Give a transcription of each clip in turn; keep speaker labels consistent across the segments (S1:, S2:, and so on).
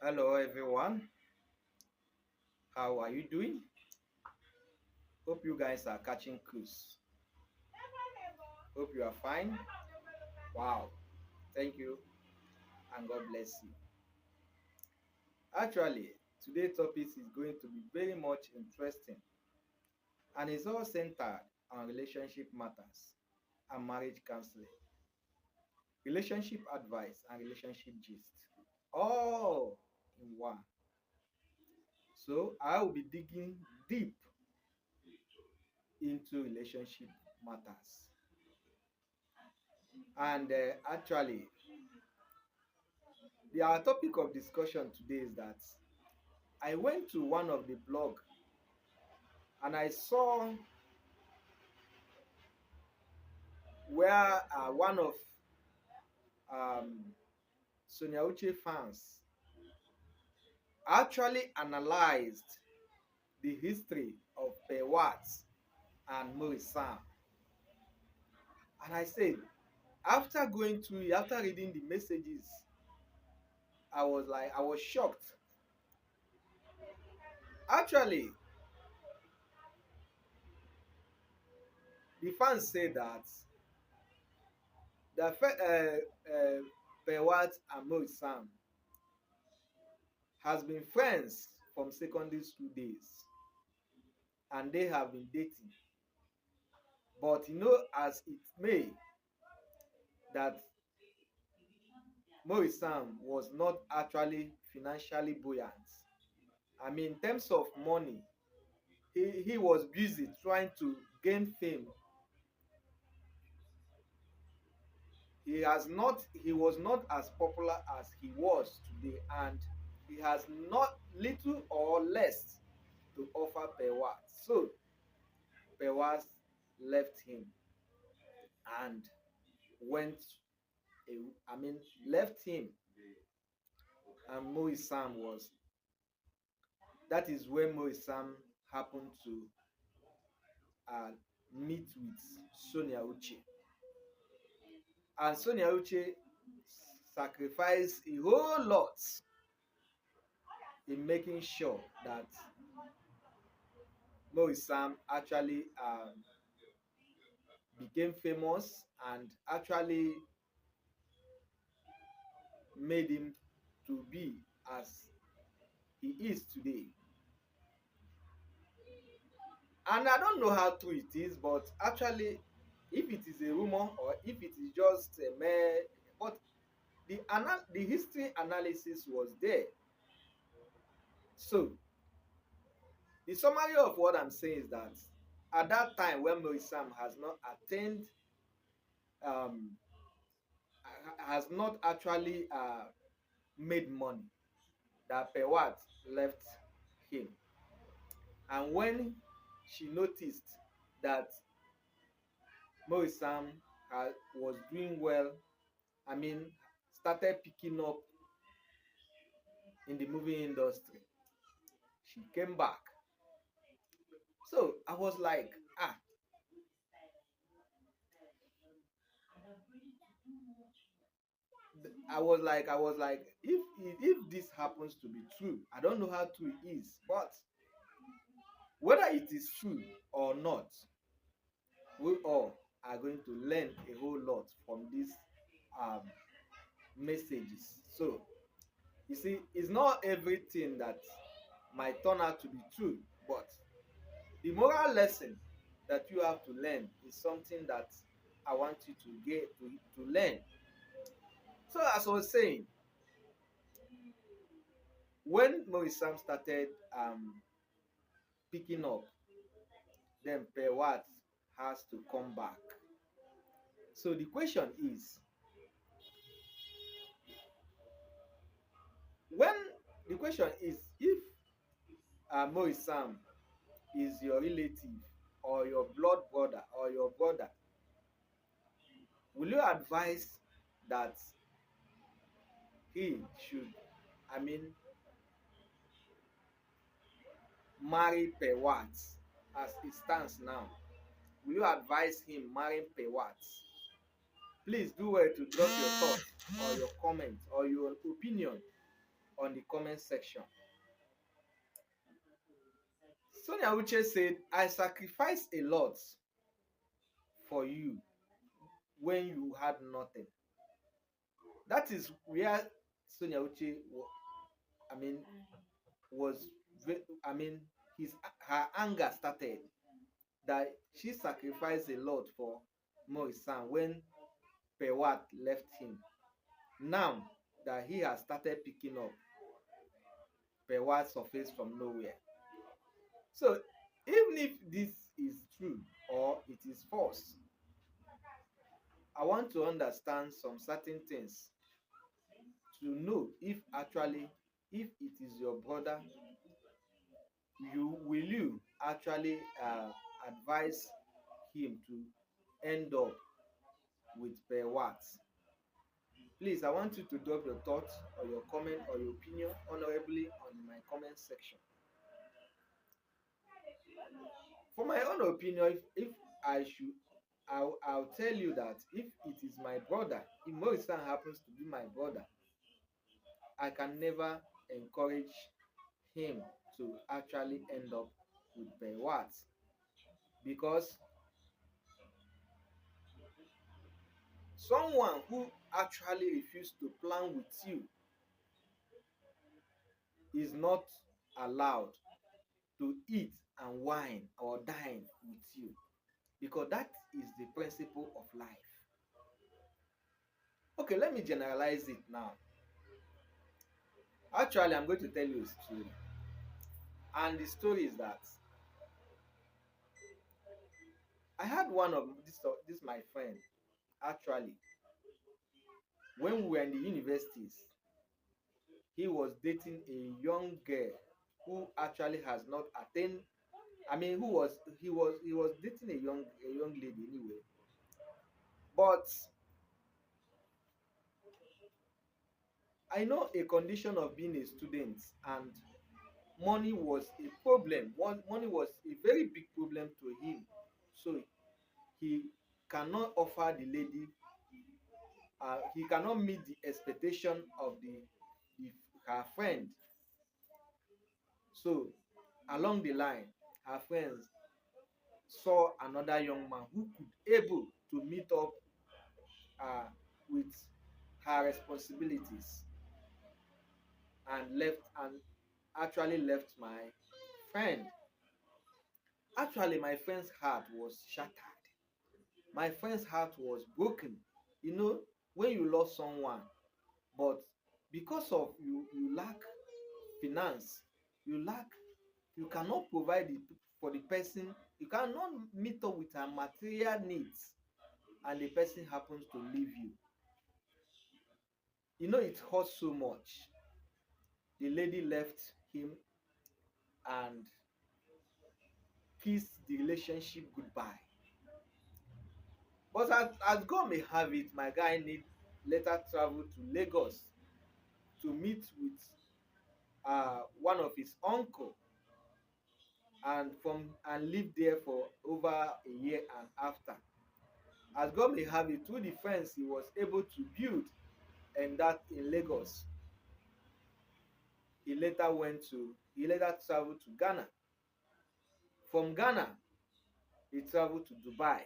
S1: Hello everyone, how are you doing? Hope you guys are catching cruise. Hope you are fine. Wow, thank you and God bless you. Actually, today's topic is going to be very much interesting and it's all centered on relationship matters and marriage counseling, relationship advice and relationship gist, all in one. So I will be digging deep into relationship matters. And actually, our topic of discussion today is that I went to one of the blog and I saw where one of um, Sonia Uche fans actually analyzed the history of Pewat and Maurice. And I said, after going through it, after reading the messages, I was shocked. Actually, the fans say that Pewat and Maurice has been friends from secondary school days and they have been dating. But as it may, that Maurice was not actually financially buoyant. I mean, in terms of money, he was busy trying to gain fame. He was not as popular as he was today, and he has not little or less to offer Pewat. So Pewat left him and went I mean left him and Maurice was that is where Maurice happened to uh, meet with Sonia Uche. And Sonia Uche sacrificed a whole lot in making sure that Maurice actually became famous and actually made him to be as he is today. And I don't know how true it is, but actually, if it is a rumor or if it is just a mere, but the history analysis was there. So the summary of what I'm saying is that at that time when Maurice has not attained, um, has not actually made money, that Pewat left him. And when she noticed that Maurice was doing well, I mean, started picking up in the movie industry, she came back. So I was like, I was like, if this happens to be true, I don't know how true it is, but whether it is true or not, we all are going to learn a whole lot from these um, messages. So you see, it's not everything that might turn out to be true, but the moral lesson that you have to learn is something that I want you to get to learn. So as I was saying, when Maurice started picking up, then Pewat has to come back. So the question is, when the question is if Maurice is your relative or your blood brother or your brother, will you advise that he should, I mean, marry Pewat as it stands now? Will you advise him marrying Pewat? Please do well to drop your thoughts or your comments or your opinion on the comment section. Sonia Uche said, I sacrificed a lot for you when you had nothing. That is where Sonia Uche, I mean, was, I mean, his her anger started. That she sacrificed a lot for Maurice when Pewat left him. Now that he has started picking up, Pewat surfaced from nowhere. So even if this is true or it is false, I want to understand some certain things to know if actually if it is your brother, you actually advise him to end up with Pewat. Please, I want you to drop your thoughts or your comment or your opinion honorably on my comment section. For my own opinion, if I should, I'll tell you that if it is my brother, if Maurice happens to be my brother, I can never encourage him to actually end up with Bewat, because someone who actually refused to plan with you is not allowed to eat and wine or dine with you, because that is the principle of life. Okay, let me generalize it now. Actually, I'm going to tell you a story. And the story is that I had one of this my friend. Actually, when we were in the universities, he was dating a young girl who actually has not attained. I mean, he was dating a young lady anyway. But I know a condition of being a student, and money was a problem. Money was a very big problem to him. So he cannot offer the lady, he cannot meet the expectation of the her friend. So along the line, her friends saw another young man who could able to meet up with her responsibilities, and actually left my friend. Actually, my friend's heart was shattered. My friend's heart was broken. You know, when you lost someone, but because of you lack finance, you lack, you cannot provide it for the person, you cannot meet up with her material needs, and the person happens to leave you. You know, it hurts so much. The lady left him and kissed the relationship goodbye. But as God may have it, my guy need later travel to Lagos to meet with one of his uncle, and live there for over a year and after. As God may have it, through the fence he was able to build, and that in Lagos, he later traveled to Ghana. From Ghana, he traveled to Dubai.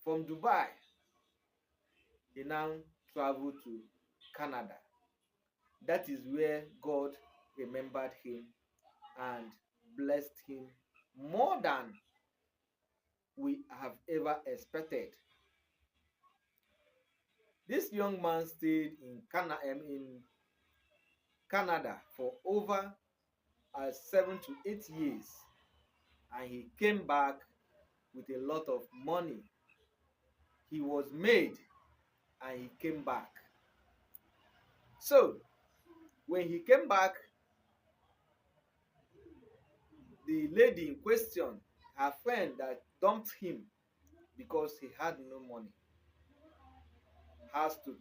S1: From Dubai, he now traveled to Canada. That is where God remembered him and blessed him more than we have ever expected. This young man stayed in Canada for over 7 to 8 years, and he came back with a lot of money. He was made, and he came back. So when he came back, the lady in question, her friend that dumped him because he had no money, has to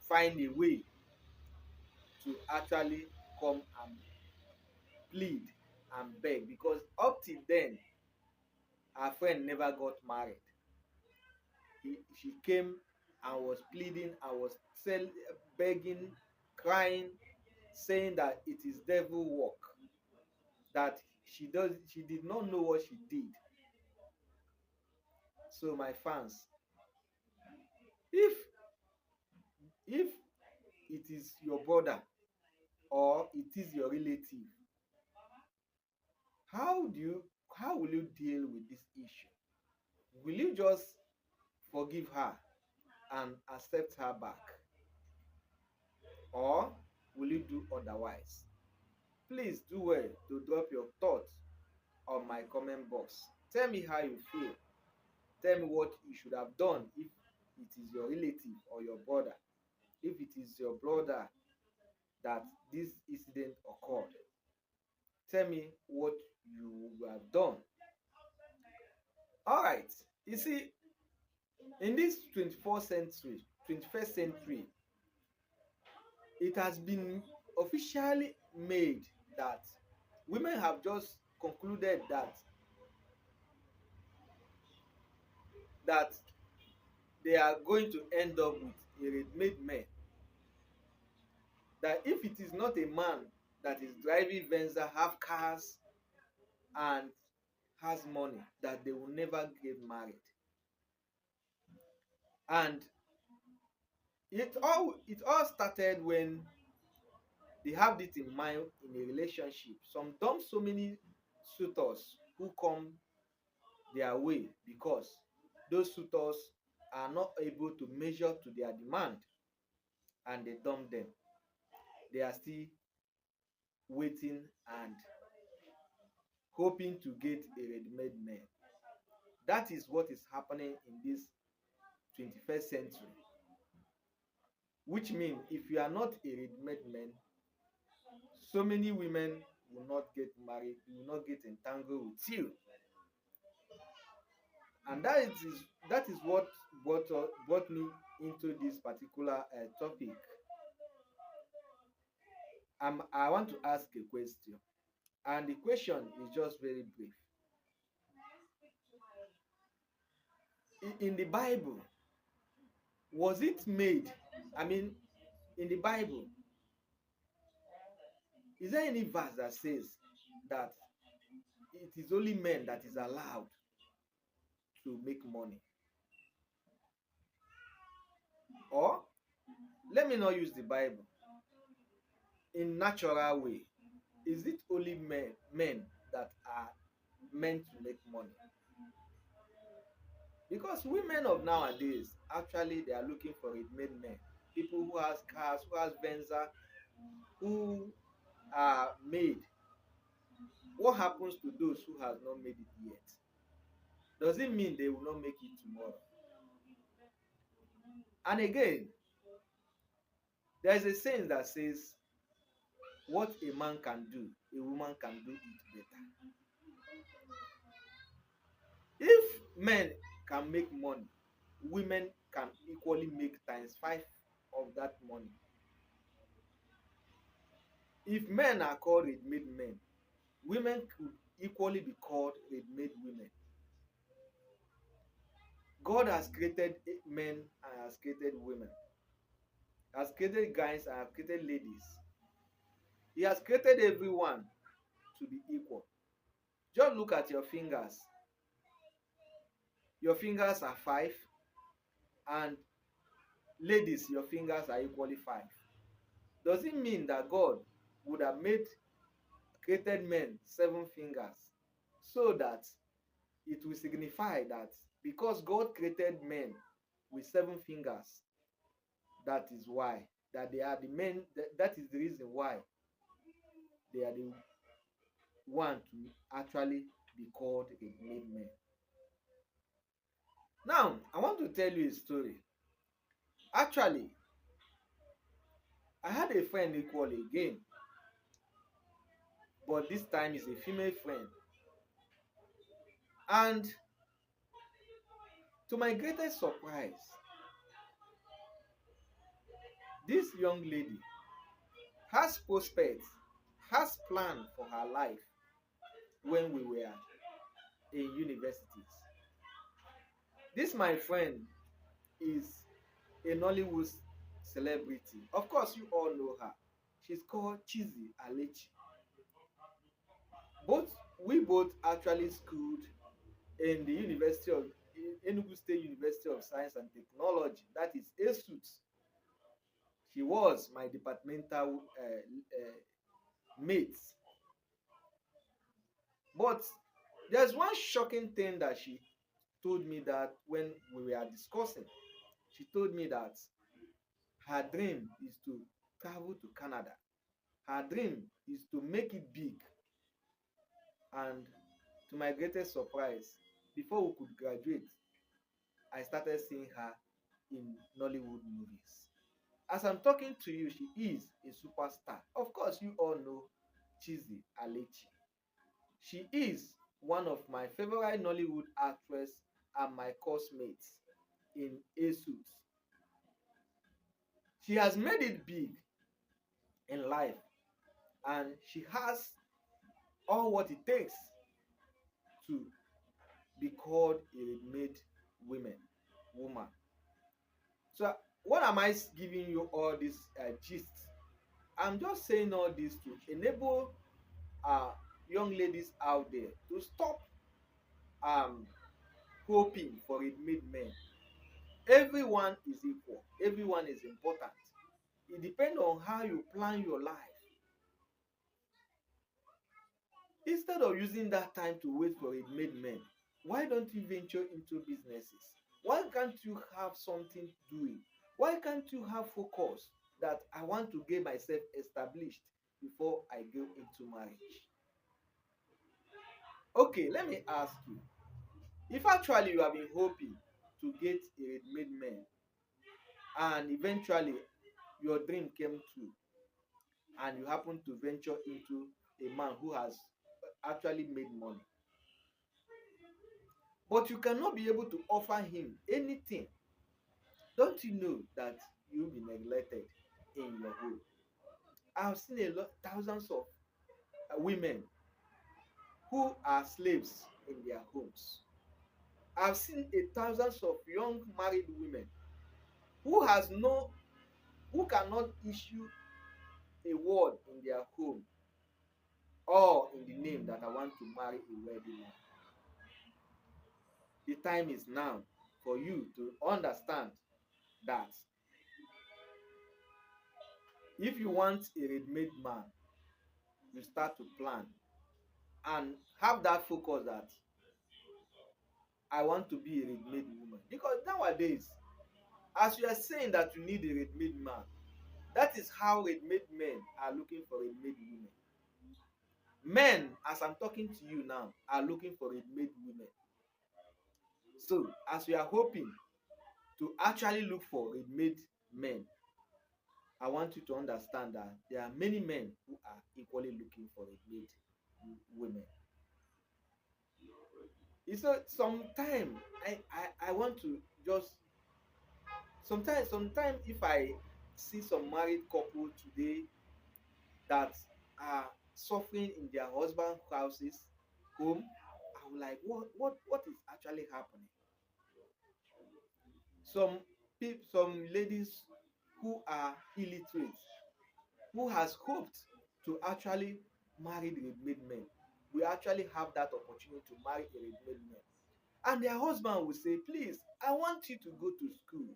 S1: find a way to actually come and plead and beg, because up till then her friend never got married. She came and was pleading and was begging, crying, saying that it is devil work, that she did not know what she did. So my fans, if if it is your brother or it is your relative, how do you how will you deal with this issue? Will you just forgive her and accept her back, or will you do otherwise? Please do well to drop your thoughts on my comment box. Tell me how you feel. Tell me what you should have done if it is your relative or your brother. If it is your brother that this incident occurred, tell me what you would have done. All right. You see, in this 21st century, it has been officially made that women have just concluded that they are going to end up with a ready-made men. That if it is not a man that is driving Venza, have cars, and has money, that they will never get married. And it all started when they have it in mind in a relationship. So many suitors who come their way because those suitors are not able to measure to their demand, and they dump them. They are still waiting and hoping to get a ready-made man. That is what is happening in this 21st century. Which means if you are not a ready-made man, so many women will not get married, will not get entangled with you. And that is what brought me into this particular topic. I want to ask a question, and the question is just very brief. In the Bible, was it made? I mean, in the Bible, is there any verse that says that it is only men that is allowed to make money? Or let me not use the Bible. In natural way, is it only men that are meant to make money? Because women of nowadays, actually, they are looking for ready-made men. People who has cars, who has Venza, who are made. What happens to those who has not made it yet? Does it mean they will not make it tomorrow? And again, there is a saying that says, what a man can do, a woman can do it better. If men can make money, women can equally make times 5 of that money. If men are called ready-made men, women could equally be called ready-made women. God has created men and has created women, has created guys and has created ladies. He has created everyone to be equal. Just look at your fingers. Your fingers are 5, and ladies, your fingers are equally 5. Does it mean that God would have created men 7 fingers, so that it will signify that because God created men with 7 fingers, that is why that they are the men, that is the reason why they are the one to actually be called a made men? Now, I want to tell you a story. Actually, I had a friend equally again, but this time is a female friend. And to my greatest surprise, this young lady has prospects, has plan for her life when we were in universities. This my friend is a Nollywood celebrity. Of course, you all know her. She's called Chizzy Alechi. Both we both actually schooled in the University of Enugu State University of Science and Technology, that is ESUT. She was my departmental mate. But there's one shocking thing that she told me that when we were discussing, she told me that her dream is to travel to Canada. Her dream is to make it big. And to my greatest surprise, before we could graduate, I started seeing her in Nollywood movies. As I'm talking to you, she is a superstar. Of course, you all know Chizzy Alechi. She is one of my favorite Nollywood actress and my course mates in A Suits. She has made it big in life and she has all what it takes to be called a made women woman. So what am I giving you all this gist? I'm just saying all this to enable uh, young ladies out there to stop um, hoping for a made men. Everyone is equal. Everyone is important. It depends on how you plan your life. Instead of using that time to wait for a made man, why don't you venture into businesses? Why can't you have something doing? Why can't you have focus that I want to get myself established before I go into marriage? Okay, let me ask you. If actually you have been hoping to get a made man and eventually your dream came true and you happen to venture into a man who has actually made money, but you cannot be able to offer him anything, don't you know that you'll be neglected in your home? I've seen a lot, thousands of women who are slaves in their homes. I've seen a thousands of young married women who has no, who cannot issue a word in their home or in the name that I want to marry a wedding man. The time is now for you to understand that if you want a ready-made man, you start to plan and have that focus that I want to be a ready-made woman. Because nowadays, as you are saying that you need a ready-made man, that is how ready-made men are looking for ready-made women. Men, as I'm talking to you now, are looking for ready-made women. So, as we are hoping to actually look for ready-made men, I want you to understand that there are many men who are equally looking for ready-made women. So sometimes I want to just sometimes if I see some married couple today that are suffering in their husband houses home, I'm like, what is actually happening? Some people, some ladies who are illiterate, who has hoped to actually marry the ready-made men, we actually have that opportunity to marry a ready-made man, and their husband will say, please, I want you to go to school.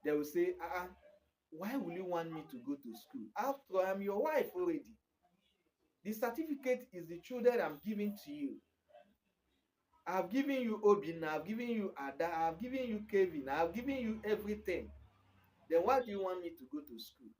S1: They will say, why will you want me to go to school? After all, I'm your wife already. The certificate is the children I'm giving to you. I've given you Obin, I've given you Ada, I've given you Kevin, I've given you everything. Then why do you want me to go to school?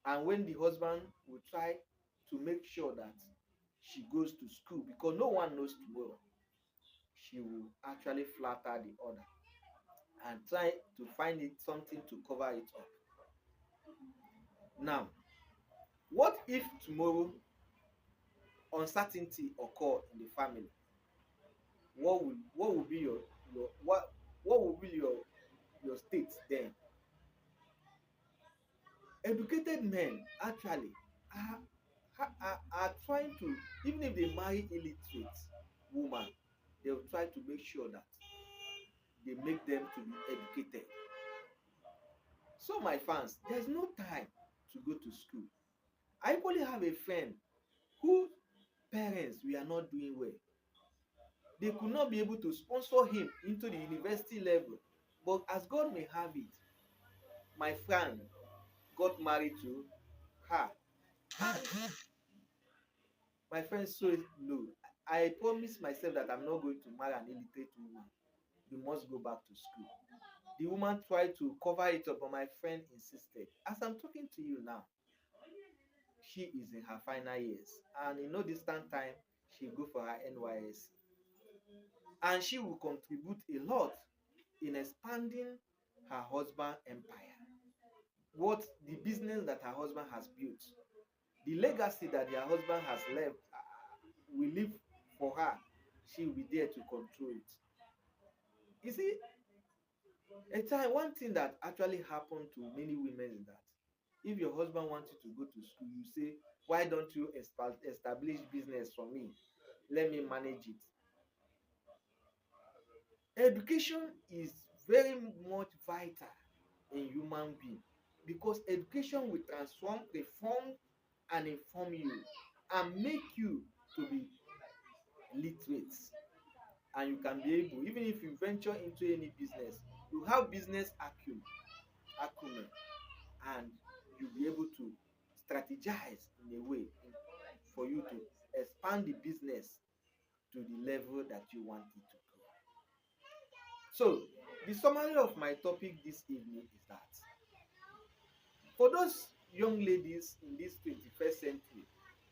S1: And when the husband will try to make sure that she goes to school, because no one knows tomorrow, she will actually flatter the other and try to find it something to cover it up. Now, what if tomorrow uncertainty occur in the family? What will be what will be your state then? Educated men actually are, are trying to, even if they marry illiterate woman, they will try to make sure that they make them to be educated. So, my fans, there's no time to go to school. I equally have a friend who parents were not doing well. They could not be able to sponsor him into the university level. But as God may have it, my friend got married to her. And my friend said, no, I promised myself that I'm not going to marry an illiterate woman. You must go back to school. The woman tried to cover it up, but my friend insisted. As I'm talking to you now, she is in her final years. And in no distant time, she'll go for her NYS. And she will contribute a lot in expanding her husband's empire. What the business that her husband has built, the legacy that her husband has left, will live for her. She will be there to control it. You see, one thing that actually happened to many women is that if your husband wants you to go to school, you say, why don't you establish business for me? Let me manage it. Education is very much vital in human being because education will transform, reform, and inform you and make you to be literate. And you can be able, even if you venture into any business, you have business acumen, and you'll be able to strategize in a way for you to expand the business to the level that you want it to go. So, the summary of my topic this evening is that for those young ladies in this 21st century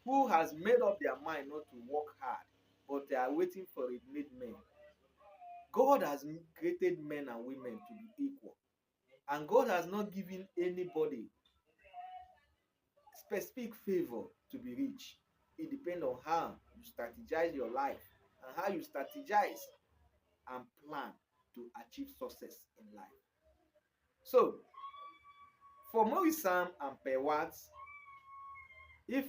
S1: who has made up their mind not to work hard, but they are waiting for a made men, God has created men and women to be equal. And God has not given anybody specific favor to be rich. It depends on how you strategize your life and how you strategize and plan to achieve success in life. So, for Maurice Sam and Pewat, if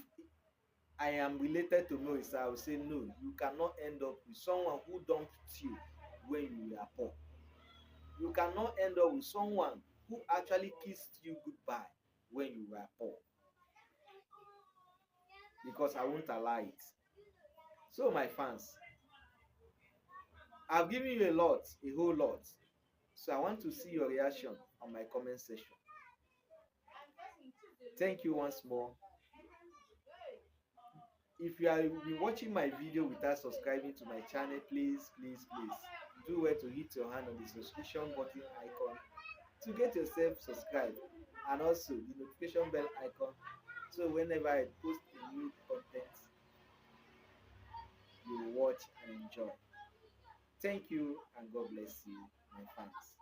S1: I am related to Maurice, I will say no, you cannot end up with someone who dumped you when you were poor. You cannot end up with someone who actually kissed you goodbye when you were poor. Because I won't allow it. So, my fans, I've given you a lot, a whole lot. So, I want to see your reaction on my comment section. Thank you once more. If you have been watching my video without subscribing to my channel, please do well to hit your hand on the subscription button icon to get yourself subscribed, and also the notification bell icon, so whenever I post a new content, you will watch and enjoy. Thank you, and God bless you, my fans.